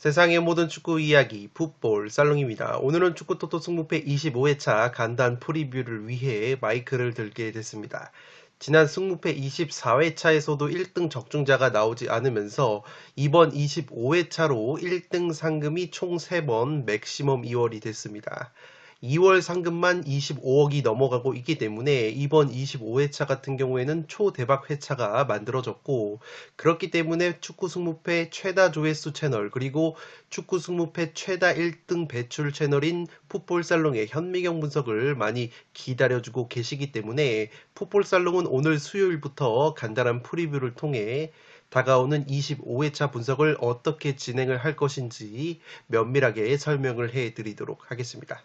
세상의 모든 축구 이야기 풋볼 살롱입니다. 오늘은 축구토토 승무패 25회차 간단 프리뷰를 위해 마이크를 들게 됐습니다. 지난 승무패 24회차에서도 1등 적중자가 나오지 않으면서 이번 25회차로 1등 상금이 총 3번 맥시멈 2월이 됐습니다. 2월 상금만 25억이 넘어가고 있기 때문에 이번 25회차 같은 경우에는 초대박 회차가 만들어졌고, 그렇기 때문에 축구 승무패 최다 조회수 채널 그리고 축구 승무패 최다 1등 배출 채널인 풋볼살롱의 현미경 분석을 많이 기다려주고 계시기 때문에 풋볼살롱은 오늘 수요일부터 간단한 프리뷰를 통해 다가오는 25회차 분석을 어떻게 진행을 할 것인지 면밀하게 설명을 해드리도록 하겠습니다.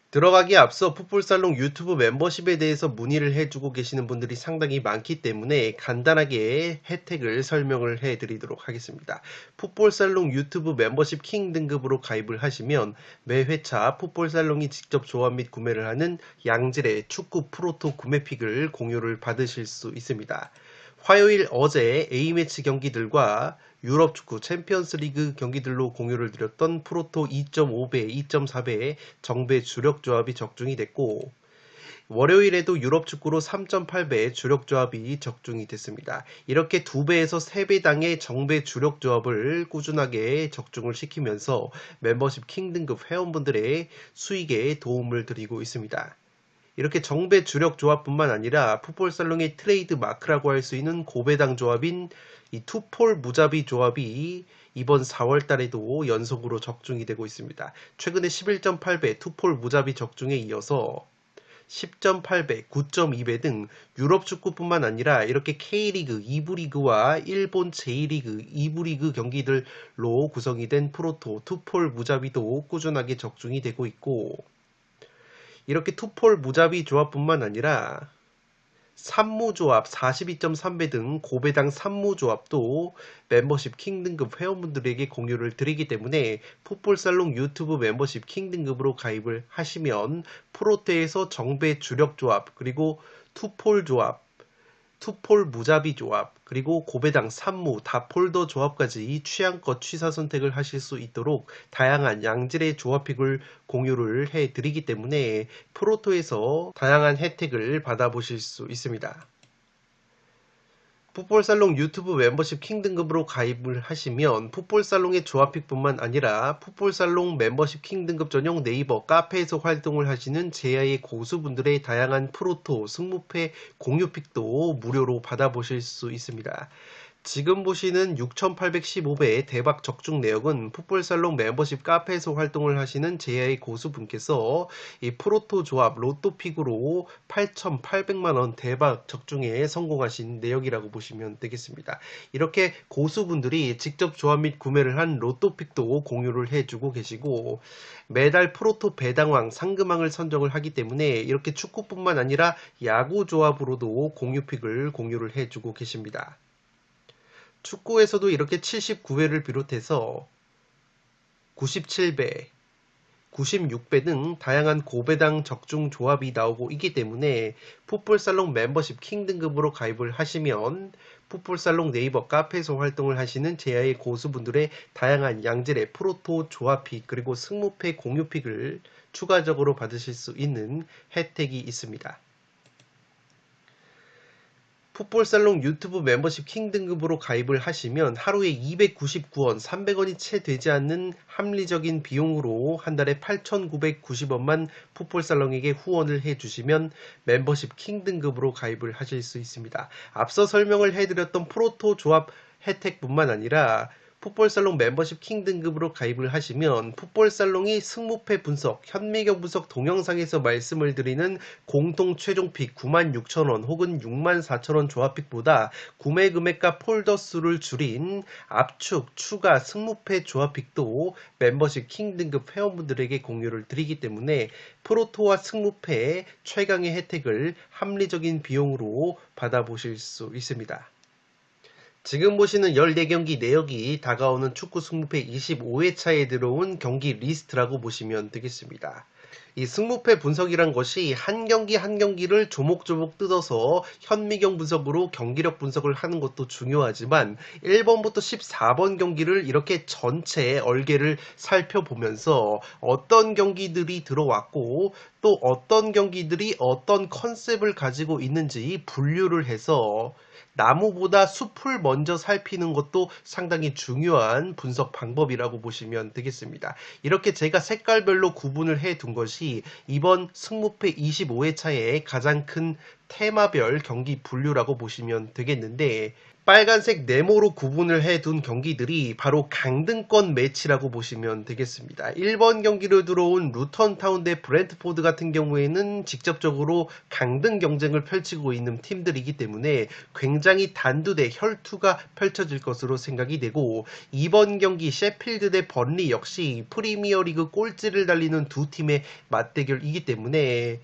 들어가기에 앞서 풋볼살롱 유튜브 멤버십에 대해서 문의를 해주고 계시는 분들이 상당히 많기 때문에 간단하게 혜택을 설명을 해드리도록 하겠습니다. 풋볼살롱 유튜브 멤버십 킹 등급으로 가입을 하시면 매 회차 풋볼살롱이 직접 조합 및 구매를 하는 양질의 축구 프로토 구매픽을 공유를 받으실 수 있습니다. 화요일 어제 A매치 경기들과 유럽 축구 챔피언스 리그 경기들로 공유를 드렸던 프로토 2.5배, 2.4배의 정배 주력 조합이 적중이 됐고, 월요일에도 유럽 축구로 3.8배의 주력 조합이 적중이 됐습니다. 이렇게 2배에서 3배당의 정배 주력 조합을 꾸준하게 적중을 시키면서 멤버십 킹 등급 회원분들의 수익에 도움을 드리고 있습니다. 이렇게 정배 주력 조합뿐만 아니라 풋볼살롱의 트레이드 마크라고 할 수 있는 고배당 조합인 이 투폴 무자비 조합이 이번 4월 달에도 연속으로 적중이 되고 있습니다. 최근에 11.8배 투폴 무자비 적중에 이어서 10.8배, 9.2배 등 유럽 축구뿐만 아니라 이렇게 K리그, 2부 리그와 일본 J리그, 2부 리그 경기들로 구성이 된 프로토 투폴 무자비도 꾸준하게 적중이 되고 있고, 이렇게 투폴 무자비 조합뿐만 아니라 산무조합 42.3배 등 고배당 산무조합도 멤버십 킹 등급 회원분들에게 공유를 드리기 때문에 풋볼살롱 유튜브 멤버십 킹 등급으로 가입을 하시면 프로토에서 정배 주력 조합, 그리고 투폴 조합, 투폴 무자비 조합, 그리고 고배당 산무 다폴더 조합까지 취향껏 취사 선택을 하실 수 있도록 다양한 양질의 조합픽을 공유를 해드리기 때문에 프로토에서 다양한 혜택을 받아보실 수 있습니다. 풋볼살롱 유튜브 멤버십 킹 등급으로 가입을 하시면 풋볼살롱의 조합픽뿐만 아니라 풋볼살롱 멤버십 킹 등급 전용 네이버 카페에서 활동을 하시는 제야의 고수분들의 다양한 프로토, 승무패 공유픽도 무료로 받아보실 수 있습니다. 지금 보시는 6,815배의 대박 적중 내역은 풋볼살롱 멤버십 카페에서 활동을 하시는 제야의 고수분께서 이 프로토 조합 로또픽으로 8,800만원 대박 적중에 성공하신 내역이라고 보시면 되겠습니다. 이렇게 고수분들이 직접 조합 및 구매를 한 로또픽도 공유를 해주고 계시고, 매달 프로토 배당왕, 상금왕을 선정을 하기 때문에 이렇게 축구뿐만 아니라 야구 조합으로도 공유픽을 공유를 해주고 계십니다. 축구에서도 이렇게 79회를 비롯해서 97배, 96배 등 다양한 고배당 적중 조합이 나오고 있기 때문에 풋볼살롱 멤버십 킹 등급으로 가입을 하시면 풋볼살롱 네이버 카페에서 활동을 하시는 제야의 고수분들의 다양한 양질의 프로토 조합픽 그리고 승무패 공유픽을 추가적으로 받으실 수 있는 혜택이 있습니다. 풋볼살롱 유튜브 멤버십 킹 등급으로 가입을 하시면 하루에 299원, 300원이 채 되지 않는 합리적인 비용으로 한 달에 8,990원만 풋볼살롱에게 후원을 해주시면 멤버십 킹 등급으로 가입을 하실 수 있습니다. 앞서 설명을 해드렸던 프로토 조합 혜택뿐만 아니라 풋볼살롱 멤버십 킹 등급으로 가입을 하시면 풋볼살롱이 승무패 분석, 현미경 분석 동영상에서 말씀을 드리는 공통 최종픽 96,000원 혹은 64,000원 조합픽보다 구매 금액과 폴더 수를 줄인 압축, 추가, 승무패 조합픽도 멤버십 킹 등급 회원분들에게 공유를 드리기 때문에 프로토와 승무패 최강의 혜택을 합리적인 비용으로 받아보실 수 있습니다. 지금 보시는 14경기 내역이 다가오는 축구 승무패 25회차에 들어온 경기 리스트라고 보시면 되겠습니다. 이 승무패 분석이란 것이 한 경기 한 경기를 조목조목 뜯어서 현미경 분석으로 경기력 분석을 하는 것도 중요하지만 1번부터 14번 경기를 이렇게 전체 얼개를 살펴보면서 어떤 경기들이 들어왔고 또 어떤 경기들이 어떤 컨셉을 가지고 있는지 분류를 해서 나무보다 숲을 먼저 살피는 것도 상당히 중요한 분석 방법이라고 보시면 되겠습니다. 이렇게 제가 색깔별로 구분을 해 둔 것이 이번 승무패 25회차의 가장 큰 테마별 경기 분류라고 보시면 되겠는데, 빨간색 네모로 구분을 해둔 경기들이 바로 강등권 매치라고 보시면 되겠습니다. 1번 경기로 들어온 루턴타운 대 브랜트포드 같은 경우에는 직접적으로 강등 경쟁을 펼치고 있는 팀들이기 때문에 굉장히 단두대 혈투가 펼쳐질 것으로 생각이 되고, 2번 경기 셰필드 대 번리 역시 프리미어리그 꼴찌를 달리는 두 팀의 맞대결이기 때문에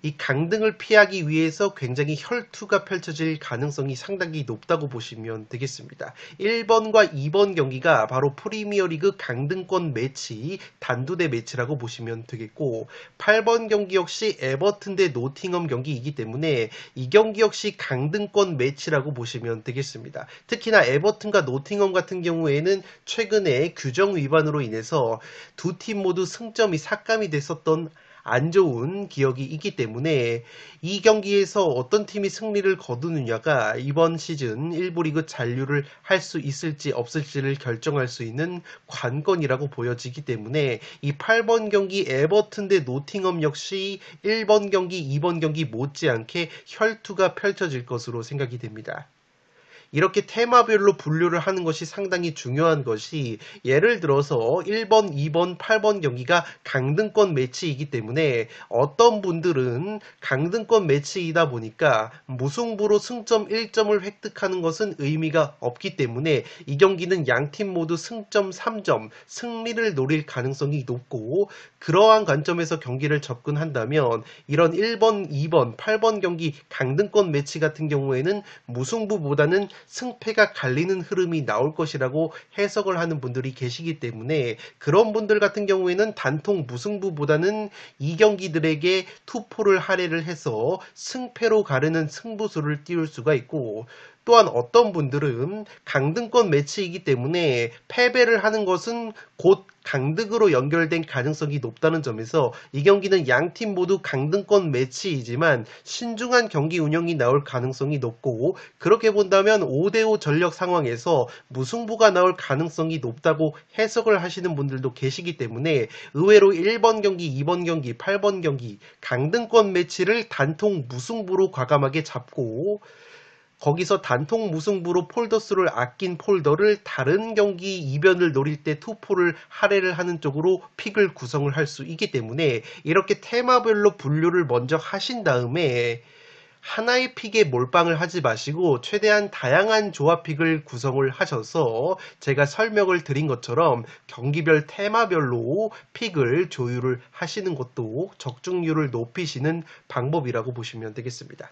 이 강등을 피하기 위해서 굉장히 혈투가 펼쳐질 가능성이 상당히 높다고 보시면 되겠습니다. 1번과 2번 경기가 바로 프리미어리그 강등권 매치, 단두대 매치라고 보시면 되겠고, 8번 경기 역시 에버튼 대 노팅엄 경기이기 때문에 이 경기 역시 강등권 매치라고 보시면 되겠습니다. 특히나 에버튼과 노팅엄 같은 경우에는 최근에 규정 위반으로 인해서 두 팀 모두 승점이 삭감이 됐었던 안 좋은 기억이 있기 때문에 이 경기에서 어떤 팀이 승리를 거두느냐가 이번 시즌 1부 리그 잔류를 할 수 있을지 없을지를 결정할 수 있는 관건이라고 보여지기 때문에 이 8번 경기 에버튼 대 노팅엄 역시 1번 경기, 2번 경기 못지않게 혈투가 펼쳐질 것으로 생각이 됩니다. 이렇게 테마별로 분류를 하는 것이 상당히 중요한 것이, 예를 들어서 1번, 2번, 8번 경기가 강등권 매치이기 때문에 어떤 분들은 강등권 매치이다 보니까 무승부로 승점 1점을 획득하는 것은 의미가 없기 때문에 이 경기는 양팀 모두 승점 3점, 승리를 노릴 가능성이 높고, 그러한 관점에서 경기를 접근한다면 이런 1번, 2번, 8번 경기 강등권 매치 같은 경우에는 무승부보다는 승패가 갈리는 흐름이 나올 것이라고 해석을 하는 분들이 계시기 때문에 그런 분들 같은 경우에는 단통 무승부보다는 이 경기들에게 투포를 할애를 해서 승패로 가르는 승부수를 띄울 수가 있고, 또한 어떤 분들은 강등권 매치이기 때문에 패배를 하는 것은 곧 강등으로 연결된 가능성이 높다는 점에서 이 경기는 양팀 모두 강등권 매치이지만 신중한 경기 운영이 나올 가능성이 높고, 그렇게 본다면 5대5 전력 상황에서 무승부가 나올 가능성이 높다고 해석을 하시는 분들도 계시기 때문에 의외로 1번 경기, 2번 경기, 8번 경기 강등권 매치를 단통 무승부로 과감하게 잡고, 거기서 단통 무승부로 폴더 수를 아낀 폴더를 다른 경기 이변을 노릴 때 투포를 할애를 하는 쪽으로 픽을 구성을 할 수 있기 때문에 이렇게 테마별로 분류를 먼저 하신 다음에 하나의 픽에 몰빵을 하지 마시고 최대한 다양한 조합픽을 구성을 하셔서 제가 설명을 드린 것처럼 경기별 테마별로 픽을 조율을 하시는 것도 적중률을 높이시는 방법이라고 보시면 되겠습니다.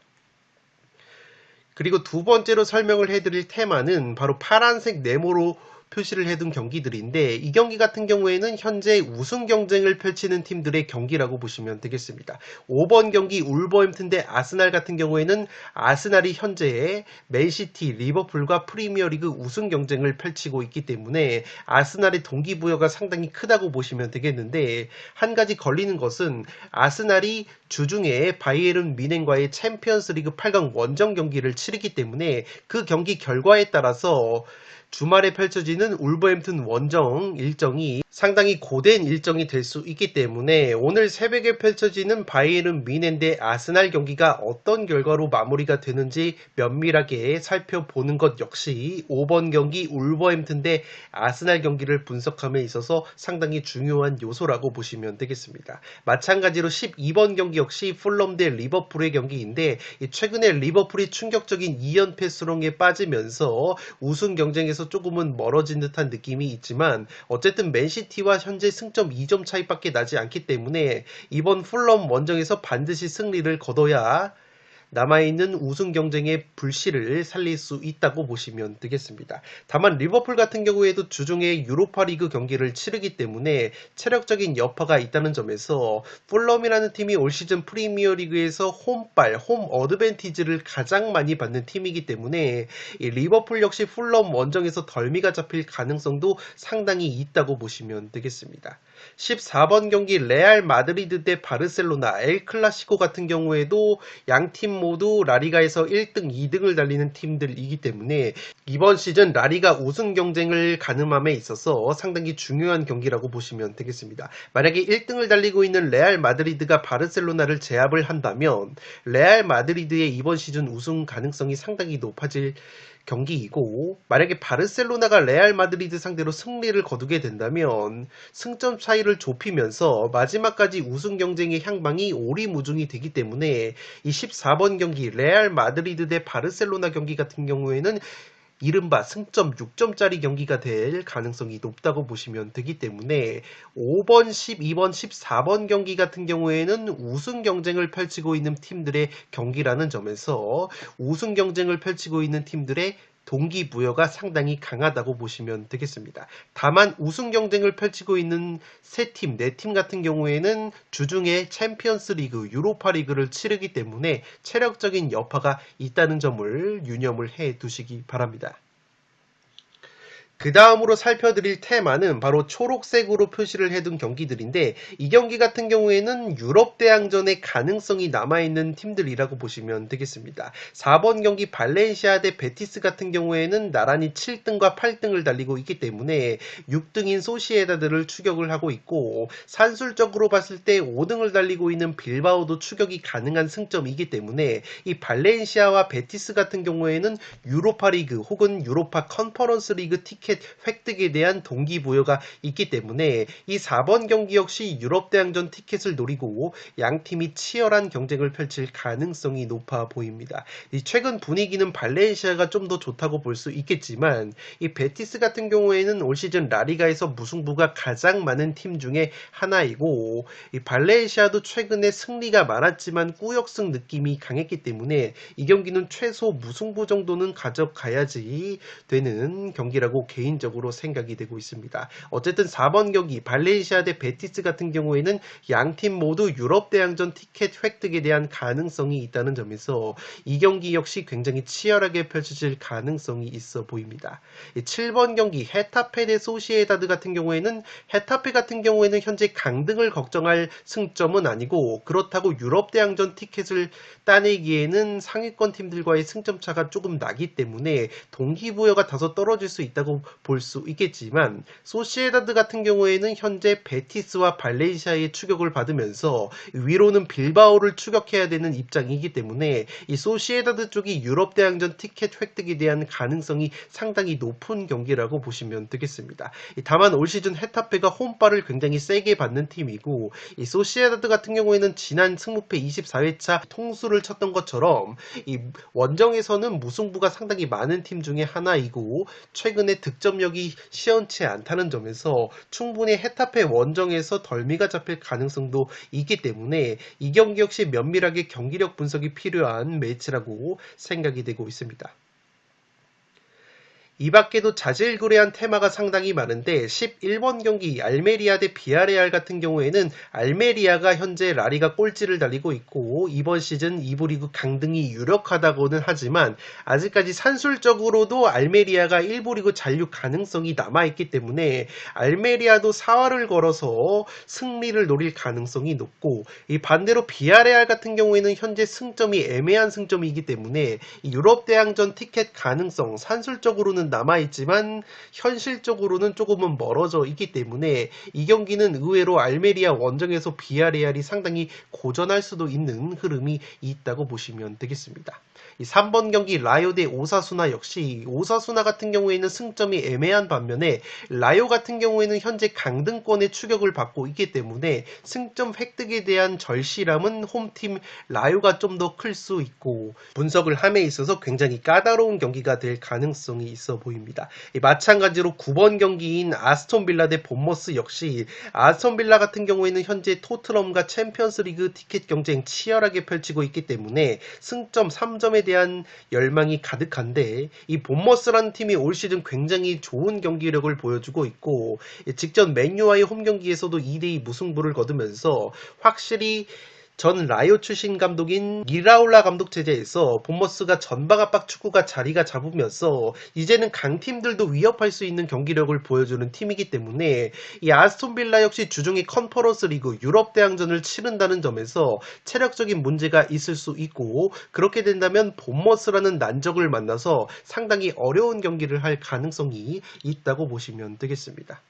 그리고 두 번째로 설명을 해드릴 테마는 바로 파란색 네모로 표시를 해둔 경기들인데, 이 경기 같은 경우에는 현재 우승 경쟁을 펼치는 팀들의 경기라고 보시면 되겠습니다. 5번 경기 울버햄튼 대 아스날 같은 경우에는 아스날이 현재 맨시티, 리버풀과 프리미어리그 우승 경쟁을 펼치고 있기 때문에 아스날의 동기부여가 상당히 크다고 보시면 되겠는데, 한 가지 걸리는 것은 아스날이 주중에 바이에른 뮌헨과의 챔피언스리그 8강 원정 경기를 치르기 때문에 그 경기 결과에 따라서 주말에 펼쳐지는 울버햄튼 원정 일정이 상당히 고된 일정이 될 수 있기 때문에 오늘 새벽에 펼쳐지는 바이에른 뮌헨 대 아스날 경기가 어떤 결과로 마무리가 되는지 면밀하게 살펴보는 것 역시 5번 경기 울버햄튼 대 아스날 경기를 분석함에 있어서 상당히 중요한 요소라고 보시면 되겠습니다. 마찬가지로 12번 경기 역시 풀럼 대 리버풀의 경기인데 최근에 리버풀이 충격적인 2연패 수렁에 빠지면서 우승 경쟁에서 조금은 멀어진 듯한 느낌이 있지만 어쨌든 맨시티와 현재 승점 2점 차이밖에 나지 않기 때문에 이번 풀럼 원정에서 반드시 승리를 거둬야 남아있는 우승 경쟁의 불씨를 살릴 수 있다고 보시면 되겠습니다. 다만 리버풀 같은 경우에도 주중에 유로파리그 경기를 치르기 때문에 체력적인 여파가 있다는 점에서 풀럼이라는 팀이 올 시즌 프리미어리그에서 홈 어드밴티지를 가장 많이 받는 팀이기 때문에 이 리버풀 역시 풀럼 원정에서 덜미가 잡힐 가능성도 상당히 있다고 보시면 되겠습니다. 14번 경기 레알 마드리드 대 바르셀로나 엘 클라시코 같은 경우에도 양팀 모두 라리가에서 1등, 2등을 달리는 팀들이기 때문에 이번 시즌 라리가 우승 경쟁을 가늠함에 있어서 상당히 중요한 경기라고 보시면 되겠습니다. 만약에 1등을 달리고 있는 레알 마드리드가 바르셀로나를 제압을 한다면 레알 마드리드의 이번 시즌 우승 가능성이 상당히 높아질 경기이고 만약에 바르셀로나가 레알 마드리드 상대로 승리를 거두게 된다면 승점 차이를 좁히면서 마지막까지 우승 경쟁의 향방이 오리무중이 되기 때문에 이 14번 경기 레알 마드리드 대 바르셀로나 경기 같은 경우에는 이른바 승점 6점짜리 경기가 될 가능성이 높다고 보시면 되기 때문에 5번, 12번, 14번 경기 같은 경우에는 우승 경쟁을 펼치고 있는 팀들의 경기라는 점에서 우승 경쟁을 펼치고 있는 팀들의 동기부여가 상당히 강하다고 보시면 되겠습니다. 다만 우승 경쟁을 펼치고 있는 세 팀, 네 팀 같은 경우에는 주중에 챔피언스 리그, 유로파 리그를 치르기 때문에 체력적인 여파가 있다는 점을 유념을 해 두시기 바랍니다. 그 다음으로 살펴드릴 테마는 바로 초록색으로 표시를 해둔 경기들인데 이 경기 같은 경우에는 유럽 대항전의 가능성이 남아있는 팀들이라고 보시면 되겠습니다. 4번 경기 발렌시아 대 베티스 같은 경우에는 나란히 7등과 8등을 달리고 있기 때문에 6등인 소시에다드를 추격을 하고 있고 산술적으로 봤을 때 5등을 달리고 있는 빌바오도 추격이 가능한 승점이기 때문에 이 발렌시아와 베티스 같은 경우에는 유로파 리그 혹은 유로파 컨퍼런스 리그 티켓 획득에 대한 동기부여가 있기 때문에 이 4번 경기 역시 유럽 대항전 티켓을 노리고 양팀이 치열한 경쟁을 펼칠 가능성이 높아 보입니다. 이 최근 분위기는 발렌시아가 좀 더 좋다고 볼 수 있겠지만 이 베티스 같은 경우에는 올 시즌 라리가에서 무승부가 가장 많은 팀 중에 하나이고 이 발렌시아도 최근에 승리가 많았지만 꾸역승 느낌이 강했기 때문에 이 경기는 최소 무승부 정도는 가져가야지 되는 경기라고 개인적으로 생각이 되고 있습니다. 어쨌든 4번 경기 발렌시아 대 베티스 같은 경우에는 양팀 모두 유럽 대항전 티켓 획득에 대한 가능성이 있다는 점에서 이 경기 역시 굉장히 치열하게 펼쳐질 가능성이 있어 보입니다. 7번 경기 헤타페 대 소시에다드 같은 경우에는 헤타페 같은 경우에는 현재 강등을 걱정할 승점은 아니고 그렇다고 유럽 대항전 티켓을 따내기에는 상위권 팀들과의 승점 차가 조금 나기 때문에 동기부여가 다소 떨어질 수 있다고 볼 수 있겠지만 소시에다드 같은 경우에는 현재 베티스와 발렌시아의 추격을 받으면서 위로는 빌바오를 추격해야 되는 입장이기 때문에 이 소시에다드 쪽이 유럽 대항전 티켓 획득에 대한 가능성이 상당히 높은 경기라고 보시면 되겠습니다. 다만 올 시즌 헤타페가 홈발을 굉장히 세게 받는 팀이고 이 소시에다드 같은 경우에는 지난 승무패 24회차 통수를 쳤던 것처럼 이 원정에서는 무승부가 상당히 많은 팀 중에 하나이고 최근에 득점력이 시원치 않다는 점에서 충분히 헤타페 원정에서 덜미가 잡힐 가능성도 있기 때문에 이 경기 역시 면밀하게 경기력 분석이 필요한 매치라고 생각이 되고 있습니다. 이 밖에도 자질구레한 테마가 상당히 많은데 11번 경기 알메리아 대 비아레알 같은 경우에는 알메리아가 현재 라리가 꼴찌를 달리고 있고 이번 시즌 2부 리그 강등이 유력하다고는 하지만 아직까지 산술적으로도 알메리아가 1부 리그 잔류 가능성이 남아있기 때문에 알메리아도 사활을 걸어서 승리를 노릴 가능성이 높고 이 반대로 비아레알 같은 경우에는 현재 승점이 애매한 승점이기 때문에 유럽 대항전 티켓 가능성 산술적으로는 경기는 남아있지만 현실적으로는 조금은 멀어져 있기 때문에 이 경기는 의외로 알메리아 원정에서 비아레알이 상당히 고전할 수도 있는 흐름이 있다고 보시면 되겠습니다. 이 3번 경기 라요 대 오사수나 역시 오사수나 같은 경우에는 승점이 애매한 반면에 라요 같은 경우에는 현재 강등권의 추격을 받고 있기 때문에 승점 획득에 대한 절실함은 홈팀 라요가 좀 더 클 수 있고 분석을 함에 있어서 굉장히 까다로운 경기가 될 가능성이 있어 보입니다. 마찬가지로 9번 경기인 아스톤 빌라 대 본머스 역시 아스톤 빌라 같은 경우에는 현재 토트넘과 챔피언스 리그 티켓 경쟁 치열하게 펼치고 있기 때문에 승점 3점에 대한 열망이 가득한데 이 본머스라는 팀이 올 시즌 굉장히 좋은 경기력을 보여주고 있고 직전 맨유와의 홈 경기에서도 2대2 무승부를 거두면서 확실히 전 라요 출신 감독인 이라올라 감독 체제에서 본머스가 전방 압박 축구가 자리가 잡으면서 이제는 강팀들도 위협할 수 있는 경기력을 보여주는 팀이기 때문에 이 아스톤 빌라 역시 주중에 컨퍼런스 리그 유럽 대항전을 치른다는 점에서 체력적인 문제가 있을 수 있고 그렇게 된다면 본머스라는 난적을 만나서 상당히 어려운 경기를 할 가능성이 있다고 보시면 되겠습니다.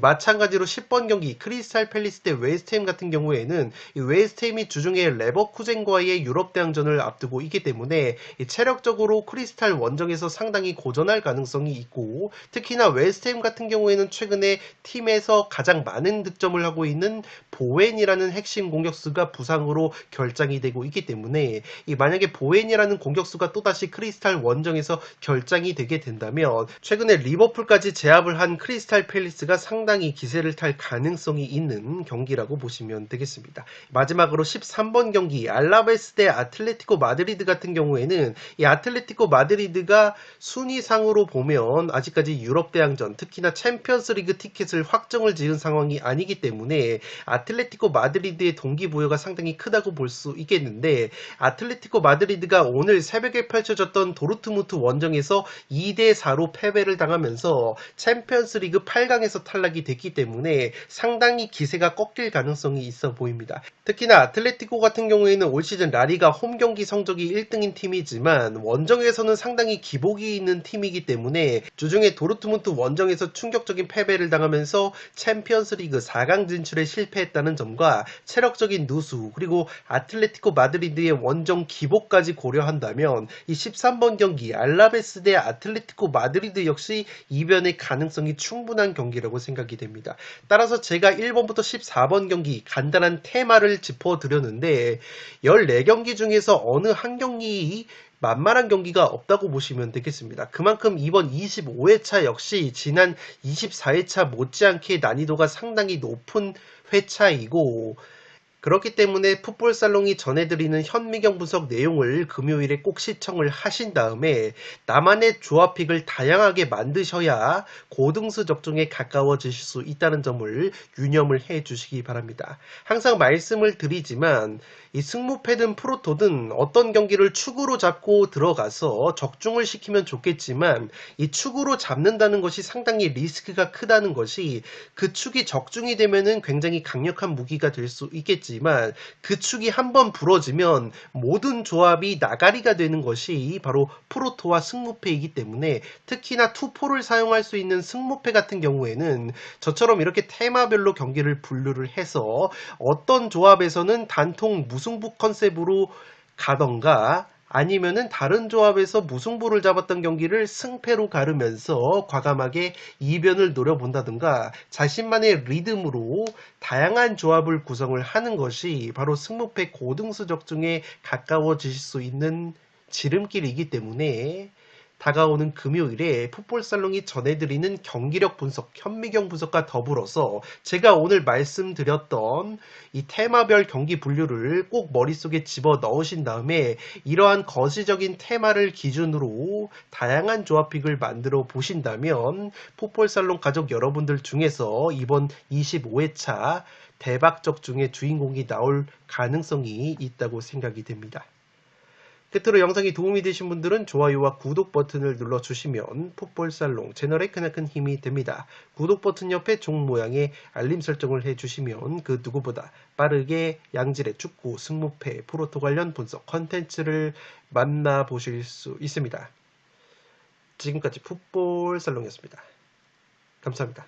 마찬가지로 10번 경기 크리스탈 팰리스 대 웨스트햄 같은 경우에는 이 웨스트햄이 주중에 레버쿠젠과의 유럽 대항전을 앞두고 있기 때문에 체력적으로 크리스탈 원정에서 상당히 고전할 가능성이 있고 특히나 웨스트햄 같은 경우에는 최근에 팀에서 가장 많은 득점을 하고 있는 보웬이라는 핵심 공격수가 부상으로 결장이 되고 있기 때문에 만약에 보웬이라는 공격수가 또다시 크리스탈 원정에서 결장이 되게 된다면 최근에 리버풀까지 제압을 한 크리스탈 팰리스가 상당히 기세를 탈 가능성이 있는 경기라고 보시면 되겠습니다. 마지막으로 13번 경기 알라베스 대 아틀레티코 마드리드 같은 경우에는 이 아틀레티코 마드리드가 순위상으로 보면 아직까지 유럽 대항전 특히나 챔피언스 리그 티켓을 확정을 지은 상황이 아니기 때문에 아틀레티코 마드리드의 동기부여가 상당히 크다고 볼 수 있겠는데 아틀레티코 마드리드가 오늘 새벽에 펼쳐졌던 도르트문트 원정에서 2대4로 패배를 당하면서 챔피언스 리그 8강에서 탈락이 됐기 때문에 상당히 기세가 꺾일 가능성이 있어 보입니다. 특히나 아틀레티코 같은 경우에는 올 시즌 라리가 홈 경기 성적이 1등인 팀이지만 원정에서는 상당히 기복이 있는 팀이기 때문에 주중에 도르트문트 원정에서 충격적인 패배를 당하면서 챔피언스 리그 4강 진출에 실패했다는 점과 체력적인 누수 그리고 아틀레티코 마드리드의 원정 기복까지 고려한다면 이 13번 경기 알라베스 대 아틀레티코 마드리드 역시 이변의 가능성이 충분한 경기라고 생각이 됩니다. 따라서 제가 1번부터 14번 경기 간단한 테마를 짚어드렸는데 14경기 중에서 어느 한 경기 만만한 경기가 없다고 보시면 되겠습니다. 그만큼 이번 25회차 역시 지난 24회차 못지않게 난이도가 상당히 높은 회차이고 그렇기 때문에 풋볼살롱이 전해드리는 현미경 분석 내용을 금요일에 꼭 시청을 하신 다음에 나만의 조합픽을 다양하게 만드셔야 고등수 적중에 가까워지실 수 있다는 점을 유념을 해 주시기 바랍니다. 항상 말씀을 드리지만 이 승무패든 프로토든 어떤 경기를 축으로 잡고 들어가서 적중을 시키면 좋겠지만 이 축으로 잡는다는 것이 상당히 리스크가 크다는 것이 그 축이 적중이 되면은 굉장히 강력한 무기가 될 수 있겠지만 그 축이 한번 부러지면 모든 조합이 나가리가 되는 것이 바로 프로토와 승무패이기 때문에 특히나 투포를 사용할 수 있는 승무패 같은 경우에는 저처럼 이렇게 테마별로 경기를 분류를 해서 어떤 조합에서는 단통 무승부 컨셉으로 가던가 아니면은 다른 조합에서 무승부를 잡았던 경기를 승패로 가르면서 과감하게 이변을 노려본다든가 자신만의 리듬으로 다양한 조합을 구성을 하는 것이 바로 승무패 고등수 적중에 가까워지실 수 있는 지름길이기 때문에 다가오는 금요일에 풋볼살롱이 전해드리는 경기력 분석, 현미경 분석과 더불어서 제가 오늘 말씀드렸던 이 테마별 경기 분류를 꼭 머릿속에 집어 넣으신 다음에 이러한 거시적인 테마를 기준으로 다양한 조합픽을 만들어 보신다면 풋볼살롱 가족 여러분들 중에서 이번 25회차 대박 적중의 주인공이 나올 가능성이 있다고 생각이 됩니다. 끝으로 영상이 도움이 되신 분들은 좋아요와 구독 버튼을 눌러주시면 풋볼살롱 채널에 크나큰 힘이 됩니다. 구독 버튼 옆에 종 모양의 알림 설정을 해주시면 그 누구보다 빠르게 양질의 축구, 승무패, 프로토 관련 분석 컨텐츠를 만나보실 수 있습니다. 지금까지 풋볼 살롱이었습니다. 감사합니다.